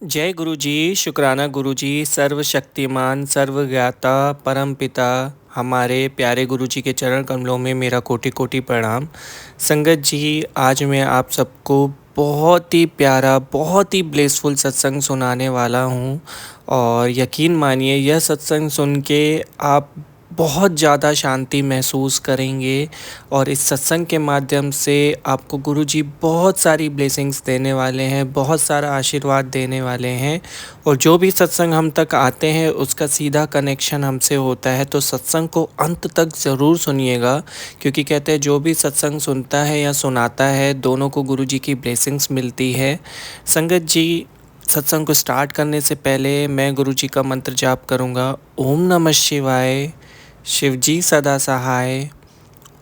जय गुरु जी, शुक्राना गुरु जी, सर्वशक्तिमान, सर्वज्ञाता, परमपिता, हमारे प्यारे गुरु जी के चरण कमलों में मेरा कोटि कोटि प्रणाम। संगत जी, आज मैं आप सबको बहुत ही प्यारा, बहुत ही ब्लेसफुल सत्संग सुनाने वाला हूँ और यकीन मानिए यह सत्संग सुन के आप बहुत ज़्यादा शांति महसूस करेंगे और इस सत्संग के माध्यम से आपको गुरुजी बहुत सारी ब्लेसिंग्स देने वाले हैं, बहुत सारा आशीर्वाद देने वाले हैं। और जो भी सत्संग हम तक आते हैं उसका सीधा कनेक्शन हमसे होता है, तो सत्संग को अंत तक ज़रूर सुनिएगा, क्योंकि कहते हैं जो भी सत्संग सुनता है या सुनाता है दोनों को गुरुजी की ब्लेसिंग्स मिलती है। संगत जी, सत्संग को स्टार्ट करने से पहले मैं गुरुजी का मंत्र जाप करूँगा। ओम नमः शिवाय, शिवजी सदा सहाय।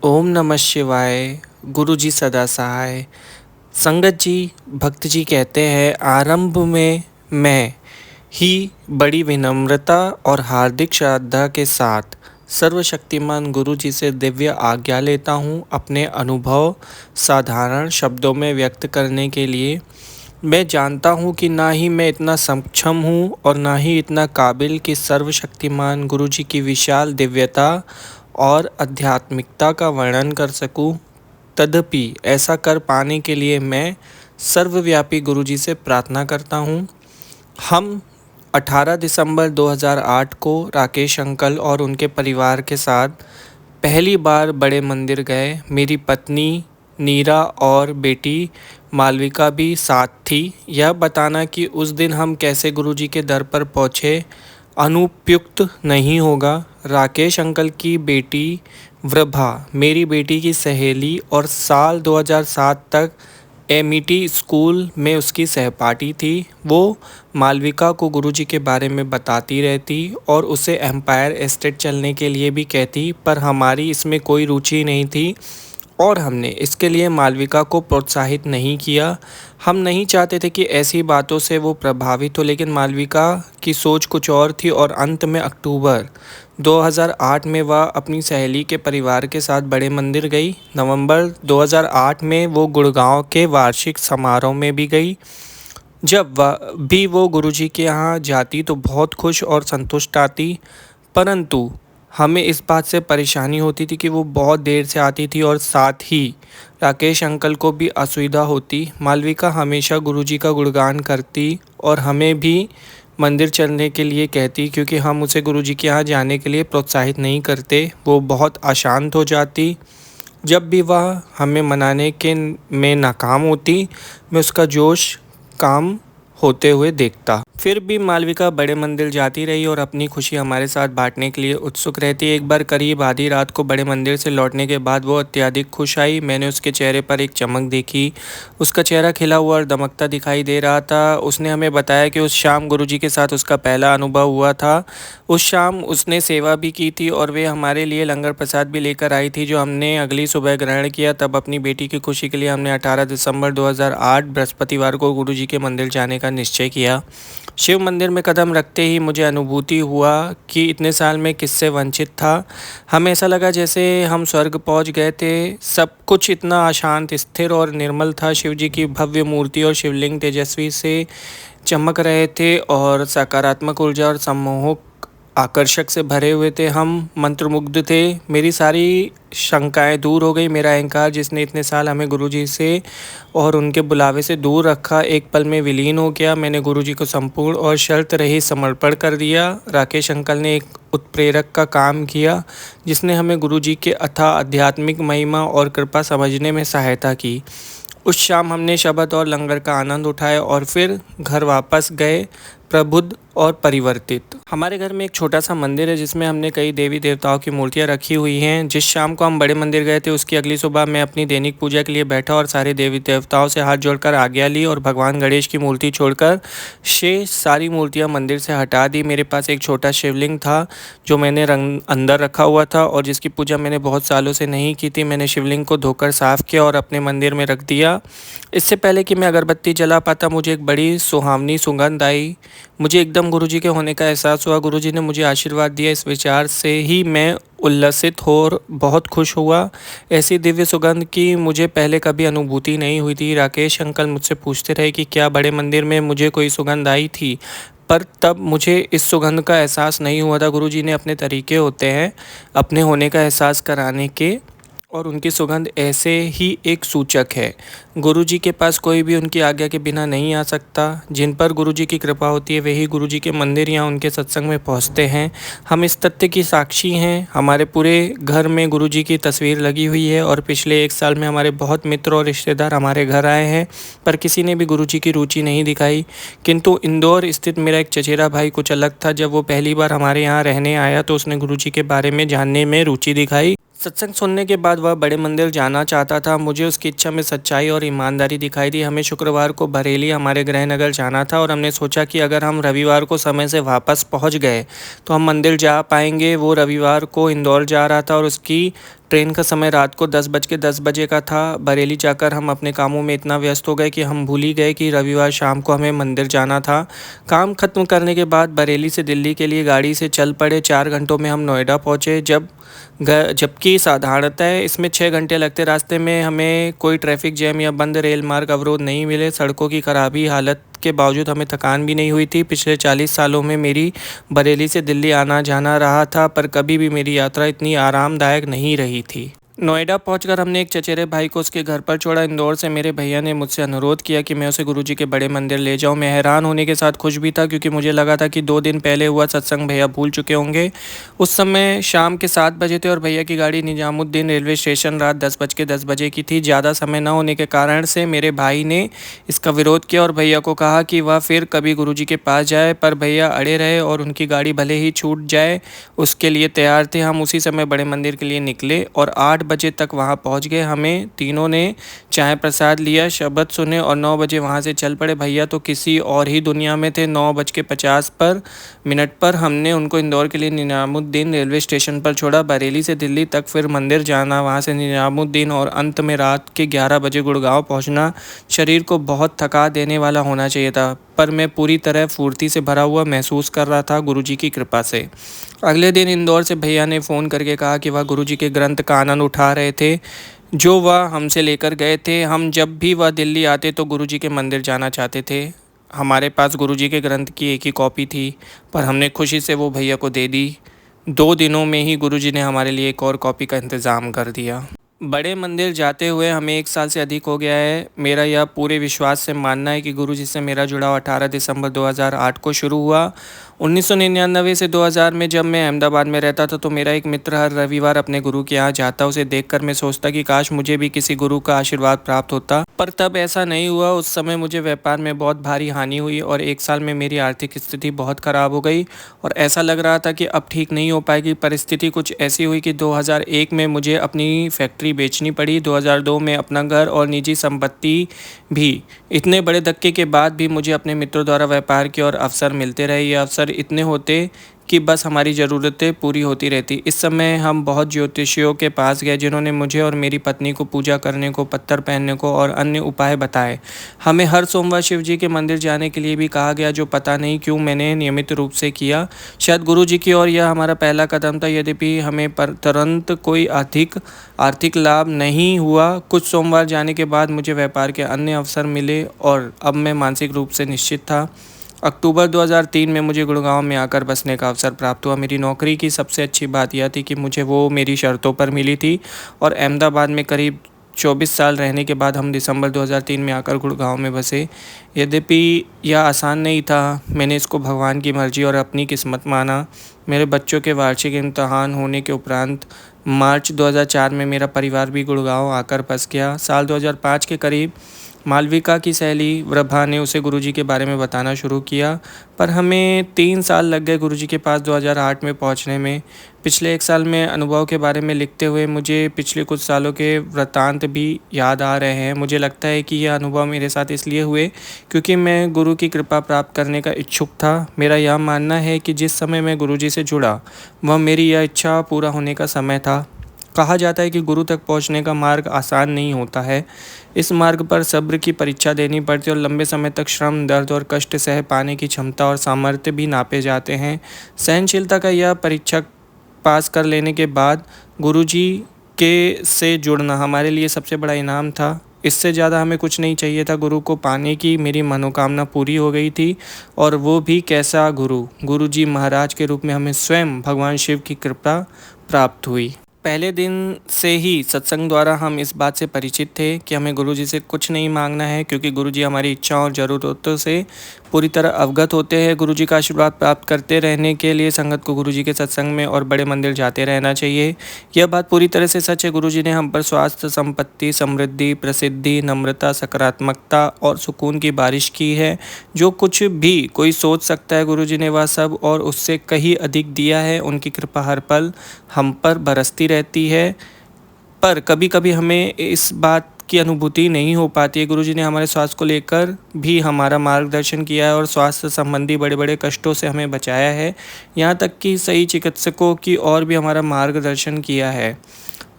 ओम नमः शिवाय, गुरुजी सदा सहाय। संगत जी, भक्त जी कहते हैं, आरंभ में मैं ही बड़ी विनम्रता और हार्दिक श्रद्धा के साथ सर्वशक्तिमान गुरु जी से दिव्य आज्ञा लेता हूँ अपने अनुभव साधारण शब्दों में व्यक्त करने के लिए। मैं जानता हूँ कि ना ही मैं इतना सक्षम हूँ और ना ही इतना काबिल कि सर्वशक्तिमान गुरु जी की विशाल दिव्यता और आध्यात्मिकता का वर्णन कर सकूँ। तदपि ऐसा कर पाने के लिए मैं सर्वव्यापी गुरु जी से प्रार्थना करता हूँ। हम 18 दिसंबर 2008 को राकेश अंकल और उनके परिवार के साथ पहली बार बड़े मंदिर गए। मेरी पत्नी नीरा और बेटी मालविका भी साथ थी। यह बताना कि उस दिन हम कैसे गुरुजी के दर पर पहुँचे अनुपयुक्त नहीं होगा। राकेश अंकल की बेटी वृभा मेरी बेटी की सहेली और साल 2007 तक एमिटी स्कूल में उसकी सहपाठी थी। वो मालविका को गुरुजी के बारे में बताती रहती और उसे एम्पायर एस्टेट चलने के लिए भी कहती, पर हमारी इसमें कोई रुचि नहीं थी और हमने इसके लिए मालविका को प्रोत्साहित नहीं किया। हम नहीं चाहते थे कि ऐसी बातों से वो प्रभावित हो, लेकिन मालविका की सोच कुछ और थी और अंत में अक्टूबर 2008 में वह अपनी सहेली के परिवार के साथ बड़े मंदिर गई। नवंबर 2008 में वो गुड़गांव के वार्षिक समारोह में भी गई। जब वो गुरुजी के यहाँ जाती तो बहुत खुश और संतुष्ट आती, परंतु हमें इस बात से परेशानी होती थी कि वो बहुत देर से आती थी और साथ ही राकेश अंकल को भी असुविधा होती। मालविका हमेशा गुरुजी का गुणगान करती और हमें भी मंदिर चलने के लिए कहती, क्योंकि हम उसे गुरुजी के यहाँ जाने के लिए प्रोत्साहित नहीं करते। वो बहुत अशांत हो जाती। जब भी वह हमें मनाने के में नाकाम होती, मैं उसका जोश काम होते हुए देखता। फिर भी मालविका बड़े मंदिर जाती रही और अपनी खुशी हमारे साथ बांटने के लिए उत्सुक रहती। एक बार करीब आधी रात को बड़े मंदिर से लौटने के बाद वो अत्यधिक खुश आई। मैंने उसके चेहरे पर एक चमक देखी। उसका चेहरा खिला हुआ और दमकता दिखाई दे रहा था। उसने हमें बताया कि उस शाम गुरुजी के साथ उसका पहला अनुभव हुआ था। उस शाम उसने सेवा भी की थी और वे हमारे लिए लंगर प्रसाद भी लेकर आई थी, जो हमने अगली सुबह ग्रहण किया। तब अपनी बेटी की खुशी के लिए हमने 18 दिसंबर 2008 बृहस्पतिवार को गुरुजी के मंदिर जाने का निश्चय किया। शिव मंदिर में कदम रखते ही मुझे अनुभूति हुआ कि इतने साल में किससे वंचित था। हमें ऐसा लगा जैसे हम स्वर्ग पहुंच गए थे। सब कुछ इतना अशांत, स्थिर और निर्मल था। शिव जी की भव्य मूर्ति और शिवलिंग तेजस्वी से चमक रहे थे और सकारात्मक ऊर्जा और सम्मोहक आकर्षक से भरे हुए थे। हम मंत्रमुग्ध थे। मेरी सारी शंकाएं दूर हो गई। मेरा अहंकार, जिसने इतने साल हमें गुरुजी से और उनके बुलावे से दूर रखा, एक पल में विलीन हो गया। मैंने गुरुजी को संपूर्ण और शर्त रहित समर्पण कर दिया। राकेश अंकल ने एक उत्प्रेरक का काम किया, जिसने हमें गुरुजी के अथाह आध्यात्मिक महिमा और कृपा समझने में सहायता की। उस शाम हमने शबद और लंगर का आनंद उठाया और फिर घर वापस गए, प्रबुद्ध और परिवर्तित। हमारे घर में एक छोटा सा मंदिर है जिसमें हमने कई देवी देवताओं की मूर्तियां रखी हुई हैं। जिस शाम को हम बड़े मंदिर गए थे उसकी अगली सुबह मैं अपनी दैनिक पूजा के लिए बैठा और सारे देवी देवताओं से हाथ जोड़कर आज्ञा ली और भगवान गणेश की मूर्ति छोड़कर शेष सारी मूर्तियां मंदिर से हटा दी। मेरे पास एक छोटा शिवलिंग था जो मैंने अंदर रखा हुआ था और जिसकी पूजा मैंने बहुत सालों से नहीं की थी। मैंने शिवलिंग को धोकर साफ किया और अपने मंदिर में रख दिया। इससे पहले कि मैं अगरबत्ती जला पाता, मुझे एक बड़ी सुहावनी सुगंध आई। मुझे एकदम गुरुजी के होने का एहसास हुआ। गुरुजी ने मुझे आशीर्वाद दिया, इस विचार से ही मैं उल्लसित हो और बहुत खुश हुआ। ऐसी दिव्य सुगंध की मुझे पहले कभी अनुभूति नहीं हुई थी। राकेश अंकल मुझसे पूछते रहे कि क्या बड़े मंदिर में मुझे कोई सुगंध आई थी, पर तब मुझे इस सुगंध का एहसास नहीं हुआ था। गुरुजी ने अपने तरीके होते हैं अपने होने का एहसास कराने के, और उनकी सुगंध ऐसे ही एक सूचक है। गुरुजी के पास कोई भी उनकी आज्ञा के बिना नहीं आ सकता। जिन पर गुरुजी की कृपा होती है वही गुरुजी के मंदिर या उनके सत्संग में पहुंचते हैं। हम इस तथ्य की साक्षी हैं। हमारे पूरे घर में गुरुजी की तस्वीर लगी हुई है और पिछले 1 साल में हमारे बहुत मित्र और रिश्तेदार हमारे घर आए हैं, पर किसी ने भी गुरुजी की रुचि नहीं दिखाई। किंतु इंदौर स्थित मेरा एक चचेरा भाई कुछ अलग था। जब वो पहली बार हमारे यहाँ रहने आया तो उसने गुरुजी के बारे में जानने में रुचि दिखाई। सत्संग सुनने के बाद वह बड़े मंदिर जाना चाहता था। मुझे उसकी इच्छा में सच्चाई और ईमानदारी दिखाई दी। हमें शुक्रवार को बरेली हमारे गृह नगर जाना था और हमने सोचा कि अगर हम रविवार को समय से वापस पहुंच गए तो हम मंदिर जा पाएंगे। वो रविवार को इंदौर जा रहा था और उसकी ट्रेन का समय रात को 10:10 का था। बरेली जाकर हम अपने कामों में इतना व्यस्त हो गए कि हम भूल ही गए कि रविवार शाम को हमें मंदिर जाना था। काम खत्म करने के बाद बरेली से दिल्ली के लिए गाड़ी से चल पड़े। 4 घंटों में हम नोएडा पहुँचे। जबकि साधारणतः इसमें 6 घंटे लगते। रास्ते में हमें कोई ट्रैफिक जैम या बंद रेल मार्ग अवरोध नहीं मिले। सड़कों की खराबी हालत के बावजूद हमें थकान भी नहीं हुई थी। पिछले 40 सालों में मेरी बरेली से दिल्ली आना जाना रहा था, पर कभी भी मेरी यात्रा इतनी आरामदायक नहीं रही थी। नोएडा पहुंचकर हमने एक चचेरे भाई को उसके घर पर छोड़ा। इंदौर से मेरे भैया ने मुझसे अनुरोध किया कि मैं उसे गुरुजी के बड़े मंदिर ले जाऊं। मैं हैरान होने के साथ खुश भी था, क्योंकि मुझे लगा था कि 2 दिन पहले हुआ सत्संग भैया भूल चुके होंगे। उस समय शाम के 7 बजे थे और भैया की गाड़ी निजामुद्दीन रेलवे स्टेशन रात 10:10 की थी। ज़्यादा समय न होने के कारण से मेरे भाई ने इसका विरोध किया और भैया को कहा कि वह फिर कभी गुरुजी के पास जाए, पर भैया अड़े रहे और उनकी गाड़ी भले ही छूट जाए उसके लिए तैयार थे। हम उसी समय बड़े मंदिर के लिए निकले और 8 बजे तक वहां पहुंच गए। हमें तीनों ने चाय प्रसाद लिया, शब्द सुने और 9 बजे वहां से चल पड़े। भैया तो किसी और ही दुनिया में थे। 9:50 पर हमने उनको इंदौर के लिए निजामुद्दीन रेलवे स्टेशन पर छोड़ा। बरेली से दिल्ली तक फिर मंदिर जाना, वहां से निजामुद्दीन और अंत में रात के 11 बजे गुड़गांव पहुंचना शरीर को बहुत थका देने वाला होना चाहिए था, पर मैं पूरी तरह फुर्ती से भरा हुआ महसूस कर रहा था गुरुजी की कृपा से। अगले दिन इंदौर से भैया ने फ़ोन करके कहा कि वह गुरुजी के ग्रंथ का आनंद उठा रहे थे जो वह हमसे लेकर गए थे। हम जब भी वह दिल्ली आते तो गुरुजी के मंदिर जाना चाहते थे। हमारे पास गुरुजी के ग्रंथ की एक ही कॉपी थी, पर हमने खुशी से वो भैया को दे दी। 2 दिनों में ही गुरुजी ने हमारे लिए एक और कॉपी का इंतज़ाम कर दिया। बड़े मंदिर जाते हुए हमें 1 साल से अधिक हो गया है। मेरा यह पूरे विश्वास से मानना है कि गुरुजी से मेरा जुड़ाव 18 दिसंबर 2008 को शुरू हुआ। 1999 से 2000 में जब मैं अहमदाबाद में रहता था तो मेरा एक मित्र हर रविवार अपने गुरु के यहाँ जाता। उसे देखकर मैं सोचता कि काश मुझे भी किसी गुरु का आशीर्वाद प्राप्त होता, पर तब ऐसा नहीं हुआ। उस समय मुझे व्यापार में बहुत भारी हानि हुई और 1 साल में मेरी आर्थिक स्थिति बहुत ख़राब हो गई और ऐसा लग रहा था कि अब ठीक नहीं हो पाएगी। परिस्थिति कुछ ऐसी हुई कि 2001 में मुझे अपनी फैक्ट्री बेचनी पड़ी। 2002 में अपना घर और निजी संपत्ति भी। इतने बड़े धक्के के बाद भी मुझे अपने मित्रों द्वारा व्यापार के और अवसर मिलते रहे। ये अवसर इतने होते कि बस हमारी ज़रूरतें पूरी होती रहती। इस समय हम बहुत ज्योतिषियों के पास गए जिन्होंने मुझे और मेरी पत्नी को पूजा करने को, पत्थर पहनने को और अन्य उपाय बताए। हमें हर सोमवार शिव जी के मंदिर जाने के लिए भी कहा गया, जो पता नहीं क्यों मैंने नियमित रूप से किया। शायद गुरु जी की ओर यह हमारा पहला कदम था। यद्यपि हमें पर तुरंत कोई अधिक आर्थिक लाभ नहीं हुआ। कुछ सोमवार जाने के बाद मुझे व्यापार के अन्य अवसर मिले और अब मैं मानसिक रूप से निश्चित था। अक्टूबर 2003 में मुझे गुड़गांव में आकर बसने का अवसर प्राप्त हुआ। मेरी नौकरी की सबसे अच्छी बात यह थी कि मुझे वो मेरी शर्तों पर मिली थी और अहमदाबाद में करीब 24 साल रहने के बाद हम दिसंबर 2003 में आकर गुड़गांव में बसे। यद्यपि यह आसान नहीं था, मैंने इसको भगवान की मर्जी और अपनी किस्मत माना। मेरे बच्चों के वार्षिक इम्तहान होने के उपरांत मार्च 2004 में मेरा परिवार भी गुड़गांव आकर बस गया। साल 2005 के करीब मालविका की सहेली वृभा ने उसे गुरुजी के बारे में बताना शुरू किया, पर हमें 3 साल लग गए गुरुजी के पास 2008 में पहुंचने में। पिछले 1 साल में अनुभव के बारे में लिखते हुए मुझे पिछले कुछ सालों के वृत्तांत भी याद आ रहे हैं। मुझे लगता है कि यह अनुभव मेरे साथ इसलिए हुए क्योंकि मैं गुरु की कृपा प्राप्त करने का इच्छुक था। मेरा यह मानना है कि जिस समय मैं गुरुजी से जुड़ा वह मेरी यह इच्छा पूरा होने का समय था। कहा जाता है कि गुरु तक पहुंचने का मार्ग आसान नहीं होता है। इस मार्ग पर सब्र की परीक्षा देनी पड़ती है और लंबे समय तक श्रम, दर्द और कष्ट सह पाने की क्षमता और सामर्थ्य भी नापे जाते हैं। सहनशीलता का यह परीक्षा पास कर लेने के बाद गुरुजी के से जुड़ना हमारे लिए सबसे बड़ा इनाम था। इससे ज़्यादा हमें कुछ नहीं चाहिए था। गुरु को पाने की मेरी मनोकामना पूरी हो गई थी। और वो भी कैसा गुरु, गुरुजी महाराज के रूप में हमें स्वयं भगवान शिव की कृपा प्राप्त हुई। पहले दिन से ही सत्संग द्वारा हम इस बात से परिचित थे कि हमें गुरुजी से कुछ नहीं मांगना है, क्योंकि गुरुजी हमारी इच्छाओं और ज़रूरतों से पूरी तरह अवगत होते हैं। गुरुजी का आशीर्वाद प्राप्त करते रहने के लिए संगत को गुरुजी के सत्संग में और बड़े मंदिर जाते रहना चाहिए। यह बात पूरी तरह से सच है। गुरुजी ने हम पर स्वास्थ्य, संपत्ति, समृद्धि, प्रसिद्धि, नम्रता, सकारात्मकता और सुकून की बारिश की है। जो कुछ भी कोई सोच सकता है गुरुजी ने वह सब और उससे कहीं अधिक दिया है। उनकी कृपा हर पल हम पर बरसती रहती है, पर कभी कभी हमें इस बात की अनुभूति नहीं हो पाती है। गुरुजी ने हमारे स्वास्थ्य को लेकर भी हमारा मार्गदर्शन किया है और स्वास्थ्य संबंधी बड़े बड़े कष्टों से हमें बचाया है। यहाँ तक कि सही चिकित्सकों की और भी हमारा मार्गदर्शन किया है।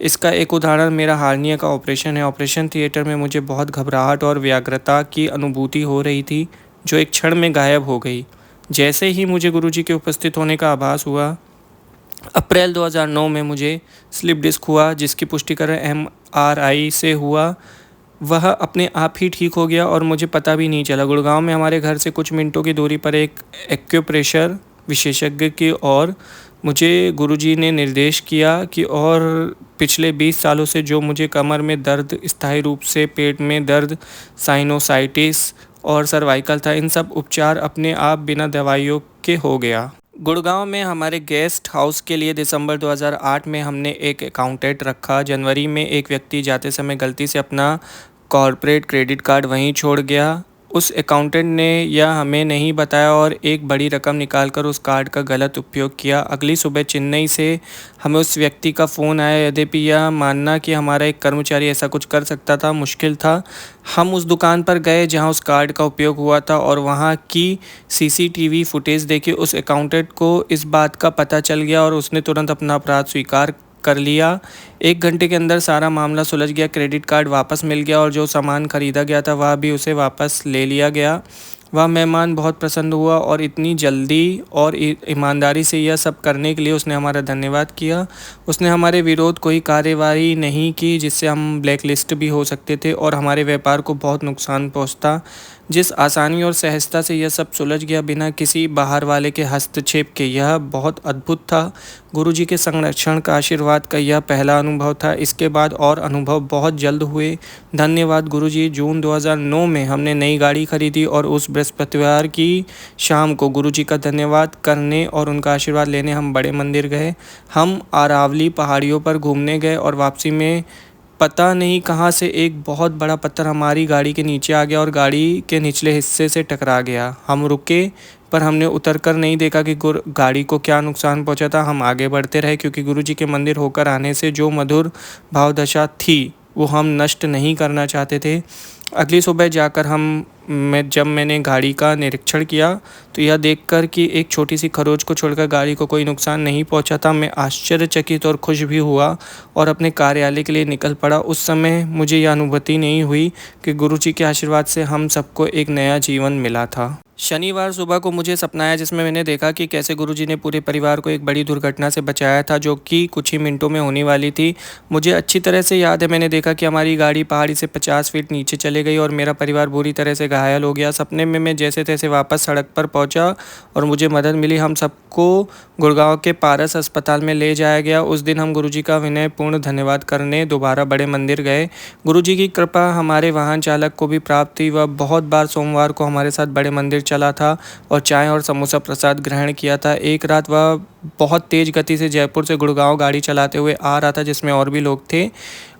इसका एक उदाहरण मेरा हार्निया का ऑपरेशन है। ऑपरेशन थिएटर में मुझे बहुत घबराहट और व्यग्रता की अनुभूति हो रही थी, जो एक क्षण में गायब हो गई जैसे ही मुझे गुरुजी के उपस्थित होने का आभास हुआ। अप्रैल 2009 में मुझे स्लिप डिस्क हुआ, जिसकी पुष्टिकरण MRI से हुआ। वह अपने आप ही ठीक हो गया और मुझे पता भी नहीं चला। गुड़गांव में हमारे घर से कुछ मिनटों की दूरी पर एक एक्यूप्रेशर विशेषज्ञ की और मुझे गुरुजी ने निर्देश किया कि और पिछले 20 सालों से जो मुझे कमर में दर्द, स्थायी रूप से पेट में दर्द, साइनोसाइटिस और सर्वाइकल था, इन सब उपचार अपने आप बिना दवाइयों के हो गया। गुड़गांव में हमारे गेस्ट हाउस के लिए दिसंबर 2008 में हमने एक अकाउंटेंट रखा। जनवरी में एक व्यक्ति जाते समय गलती से अपना कॉर्पोरेट क्रेडिट कार्ड वहीं छोड़ गया। उस अकाउंटेंट ने यह हमें नहीं बताया और एक बड़ी रकम निकालकर उस कार्ड का गलत उपयोग किया। अगली सुबह चेन्नई से हमें उस व्यक्ति का फ़ोन आया। यद्यपि यह मानना कि हमारा एक कर्मचारी ऐसा कुछ कर सकता था मुश्किल था। हम उस दुकान पर गए जहां उस कार्ड का उपयोग हुआ था और वहां की CCTV फुटेज देखी। उस अकाउंटेंट को इस बात का पता चल गया और उसने तुरंत अपना अपराध स्वीकार कर लिया। 1 घंटे के अंदर सारा मामला सुलझ गया। क्रेडिट कार्ड वापस मिल गया और जो सामान खरीदा गया था वह भी उसे वापस ले लिया गया। वह मेहमान बहुत प्रसन्न हुआ और इतनी जल्दी और ईमानदारी से यह सब करने के लिए उसने हमारा धन्यवाद किया। उसने हमारे विरोध कोई कार्रवाई नहीं की जिससे हम ब्लैक लिस्ट भी हो सकते थे और हमारे व्यापार को बहुत नुकसान पहुंचता। जिस आसानी और सहजता से यह सब सुलझ गया बिना किसी बाहर वाले के हस्तक्षेप के, यह बहुत अद्भुत था। गुरुजी के संरक्षण का आशीर्वाद का यह पहला अनुभव था। इसके बाद और अनुभव बहुत जल्द हुए। धन्यवाद गुरुजी। जून 2009 में हमने नई गाड़ी खरीदी और उस बृहस्पतिवार की शाम को गुरुजी का धन्यवाद करने और उनका आशीर्वाद लेने हम बड़े मंदिर गए। हम अरावली पहाड़ियों पर घूमने गए और वापसी में पता नहीं कहाँ से एक बहुत बड़ा पत्थर हमारी गाड़ी के नीचे आ गया और गाड़ी के निचले हिस्से से टकरा गया। हम रुके, पर हमने उतरकर नहीं देखा कि गाड़ी को क्या नुकसान पहुंचा था। हम आगे बढ़ते रहे, क्योंकि गुरुजी के मंदिर होकर आने से जो मधुर भावदशा थी वो हम नष्ट नहीं करना चाहते थे। अगली सुबह जाकर जब मैंने गाड़ी का निरीक्षण किया तो यह देखकर कि एक छोटी सी खरोच को छोड़कर गाड़ी को कोई नुकसान नहीं पहुंचा था, मैं आश्चर्यचकित और खुश भी हुआ और अपने कार्यालय के लिए निकल पड़ा। उस समय मुझे यह अनुभूति नहीं हुई कि गुरुजी के आशीर्वाद से हम सबको एक नया जीवन मिला था। शनिवार सुबह को मुझे सपना आया जिसमें मैंने देखा कि कैसे गुरुजी ने पूरे परिवार को एक बड़ी दुर्घटना से बचाया था, जो कि कुछ ही मिनटों में होने वाली थी। मुझे अच्छी तरह से याद है, मैंने देखा कि हमारी गाड़ी पहाड़ी से 50 फीट नीचे चले गई और मेरा परिवार बुरी तरह से घायल हो गया। सपने में मैं जैसे तैसे वापस सड़क पर पहुंचा और मुझे मदद मिली। हम सबको गुड़गांव के पारस अस्पताल में ले जाया गया। उस दिन हम गुरुजी का विनयपूर्ण धन्यवाद करने दोबारा बड़े मंदिर गए। गुरुजी की कृपा हमारे वाहन चालक को भी प्राप्त थी। वह बहुत बार सोमवार को हमारे साथ बड़े मंदिर चला था और चाय और समोसा प्रसाद ग्रहण किया था। एक रात वह बहुत तेज गति से जयपुर से गुड़गांव गाड़ी चलाते हुए आ रहा था, जिसमें और भी लोग थे।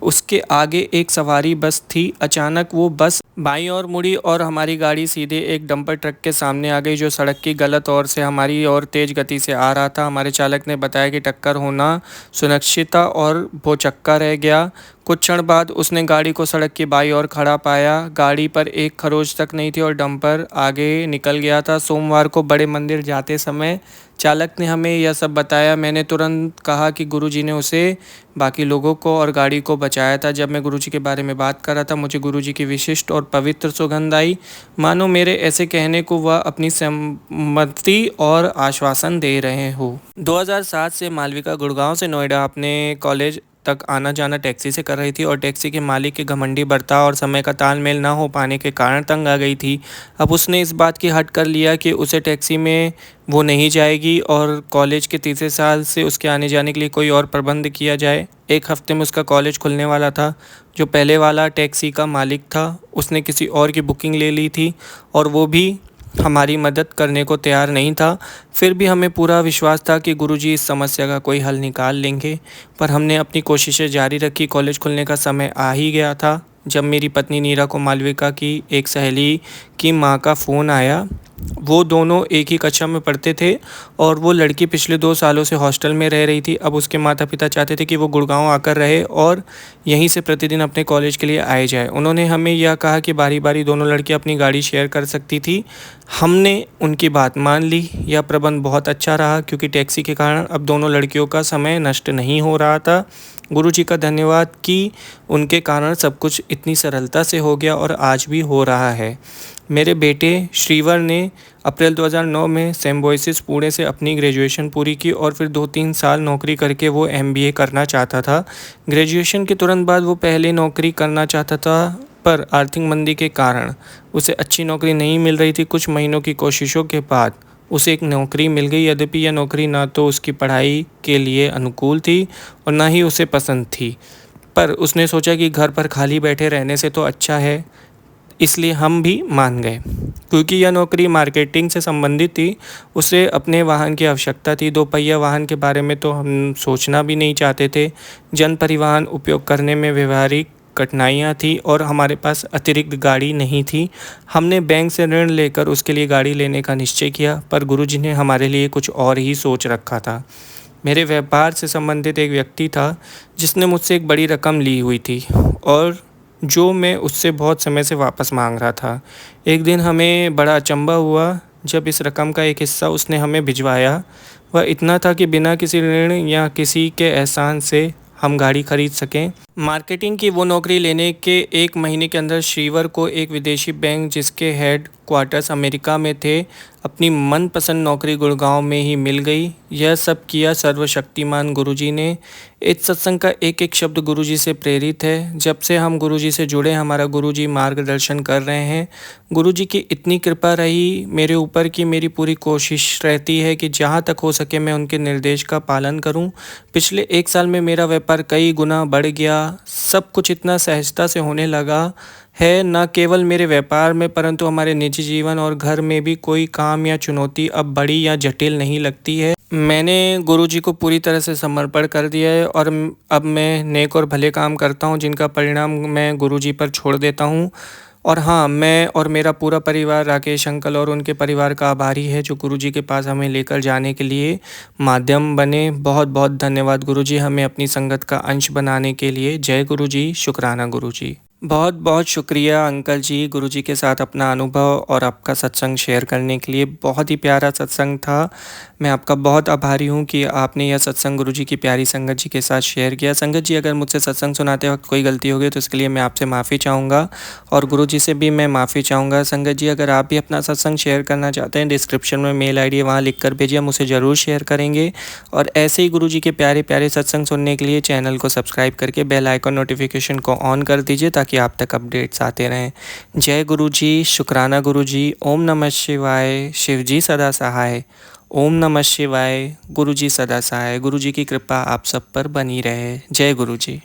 उसके आगे एक सवारी बस थी। अचानक वो बस बाईं ओर मुड़ी और हमारी गाड़ी सीधे एक डंपर ट्रक के सामने आ गई, जो सड़क की गलत ओर से हमारी ओर तेज गति से आ रहा था। हमारे चालक ने बताया कि टक्कर होना सुनिश्चित था और वो चक्का रह गया। कुछ क्षण बाद उसने गाड़ी को सड़क की बाईं ओर खड़ा पाया। गाड़ी पर एक खरोच तक नहीं थी और डंपर आगे निकल गया था। सोमवार को बड़े मंदिर जाते समय चालक ने हमें यह सब बताया, मैंने तुरंत कहा कि गुरुजी ने उसे, बाकी लोगों को और गाड़ी को बचाया था। जब मैं गुरुजी के बारे में बात कर रहा था, मुझे गुरुजी की विशिष्ट और पवित्र सुगंध आई, मानो मेरे ऐसे कहने को वह अपनी सहमति और आश्वासन दे रहे हो। 2007 से मालविका गुड़गांव से नोएडा अपने कॉलेज तक आना जाना टैक्सी से कर रही थी और टैक्सी के मालिक के घमंडी बर्ताव और समय का तालमेल न हो पाने के कारण तंग आ गई थी। अब उसने इस बात की हट कर लिया कि उसे टैक्सी में वो नहीं जाएगी और कॉलेज के तीसरे साल से उसके आने जाने के लिए कोई और प्रबंध किया जाए। एक हफ्ते में उसका कॉलेज खुलने वाला था। जो पहले वाला टैक्सी का मालिक था, उसने किसी और की बुकिंग ले ली थी और वो भी हमारी मदद करने को तैयार नहीं था। फिर भी हमें पूरा विश्वास था कि गुरुजी इस समस्या का कोई हल निकाल लेंगे, पर हमने अपनी कोशिशें जारी रखी। कॉलेज खुलने का समय आ ही गया था जब मेरी पत्नी नीरा को मालविका की एक सहेली की मां का फ़ोन आया। वो दोनों एक ही कक्षा में पढ़ते थे और वो लड़की पिछले 2 सालों से हॉस्टल में रह रही थी। अब उसके माता पिता चाहते थे कि वो गुड़गांव आकर रहे और यहीं से प्रतिदिन अपने कॉलेज के लिए आए जाए। उन्होंने हमें यह कहा कि बारी बारी दोनों लड़कियां अपनी गाड़ी शेयर कर सकती थी। हमने उनकी बात मान ली। यह प्रबंध बहुत अच्छा रहा क्योंकि टैक्सी के कारण अब दोनों लड़कियों का समय नष्ट नहीं हो रहा था। गुरुजी का धन्यवाद कि उनके कारण सब कुछ इतनी सरलता से हो गया और आज भी हो रहा है। मेरे बेटे श्रीवर ने अप्रैल 2009 में सिम्बायोसिस पुणे से अपनी ग्रेजुएशन पूरी की और फिर 2-3 साल नौकरी करके वो MBA करना चाहता था। ग्रेजुएशन के तुरंत बाद वो पहले नौकरी करना चाहता था, पर आर्थिक मंदी के कारण उसे अच्छी नौकरी नहीं मिल रही थी। कुछ महीनों की कोशिशों के बाद उसे एक नौकरी मिल गई। यद्यपि यह नौकरी ना तो उसकी पढ़ाई के लिए अनुकूल थी और ना ही उसे पसंद थी, पर उसने सोचा कि घर पर खाली बैठे रहने से तो अच्छा है, इसलिए हम भी मान गए। क्योंकि यह नौकरी मार्केटिंग से संबंधित थी, उसे अपने वाहन की आवश्यकता थी। 2 पहिया वाहन के बारे में तो हम सोचना भी नहीं चाहते थे। जन परिवहन उपयोग करने में व्यवहारिक कठिनाइयाँ थी और हमारे पास अतिरिक्त गाड़ी नहीं थी। हमने बैंक से ऋण लेकर उसके लिए गाड़ी लेने का निश्चय किया, पर गुरुजी ने हमारे लिए कुछ और ही सोच रखा था। मेरे व्यापार से संबंधित एक व्यक्ति था जिसने मुझसे एक बड़ी रकम ली हुई थी और जो मैं उससे बहुत समय से वापस मांग रहा था। एक दिन हमें बड़ा अचंभा हुआ जब इस रकम का एक हिस्सा उसने हमें भिजवाया। वह इतना था कि बिना किसी ऋण या किसी के एहसान से हम गाड़ी खरीद सकें। मार्केटिंग की वो नौकरी लेने के 1 महीने के अंदर श्रीवर को एक विदेशी बैंक, जिसके हेड क्वार्टर्स अमेरिका में थे, अपनी मनपसंद नौकरी गुड़गांव में ही मिल गई। यह सब किया सर्वशक्तिमान गुरुजी ने। इस सत्संग का एक एक शब्द गुरुजी से प्रेरित है। जब से हम गुरुजी से जुड़े, हमारा गुरुजी मार्गदर्शन कर रहे हैं। गुरुजी की इतनी कृपा रही मेरे ऊपर कि मेरी पूरी कोशिश रहती है कि जहाँ तक हो सके मैं उनके निर्देश का पालन करूँ। पिछले 1 साल में मेरा व्यापार कई गुना बढ़ गया। सब कुछ इतना सहजता से होने लगा है, न केवल मेरे व्यापार में परंतु हमारे निजी जीवन और घर में भी कोई काम या चुनौती अब बड़ी या जटिल नहीं लगती है। मैंने गुरुजी को पूरी तरह से समर्पण कर दिया है और अब मैं नेक और भले काम करता हूँ जिनका परिणाम मैं गुरुजी पर छोड़ देता हूँ। और हाँ, मैं और मेरा पूरा परिवार राकेश अंकल और उनके परिवार का आभारी है जो गुरुजी के पास हमें लेकर जाने के लिए माध्यम बने। बहुत बहुत धन्यवाद गुरुजी, हमें अपनी संगत का अंश बनाने के लिए। जय गुरुजी, शुक्राना गुरुजी। बहुत बहुत शुक्रिया अंकल जी, गुरुजी के साथ अपना अनुभव और आपका सत्संग शेयर करने के लिए। बहुत ही प्यारा सत्संग था। मैं आपका बहुत आभारी हूँ कि आपने यह सत्संग गुरुजी की प्यारी संगत जी के साथ शेयर किया। संगत जी, अगर मुझसे सत्संग सुनाते वक्त कोई गलती हो गई तो इसके लिए मैं आपसे माफ़ी चाहूँगा और गुरुजी से भी मैं माफ़ी चाहूँगा। संगत जी, अगर आप भी अपना सत्संग शेयर करना चाहते हैं, डिस्क्रिप्शन में मेल ID है, वहाँ लिख कर भेजिए, हम उसे ज़रूर शेयर करेंगे। और ऐसे ही गुरुजी के प्यारे प्यारे सत्संग सुनने के लिए चैनल को सब्सक्राइब करके बेल आइकन नोटिफिकेशन को ऑन कर दीजिए ताकि आप तक अपडेट्स आते रहें। जय गुरुजी, शुक्राना गुरुजी। ओम नमः शिवाय। शिवजी सदा सहाय। ओम नमः शिवाय। गुरुजी सदा सहाय। गुरुजी की कृपा आप सब पर बनी रहे। जय गुरुजी।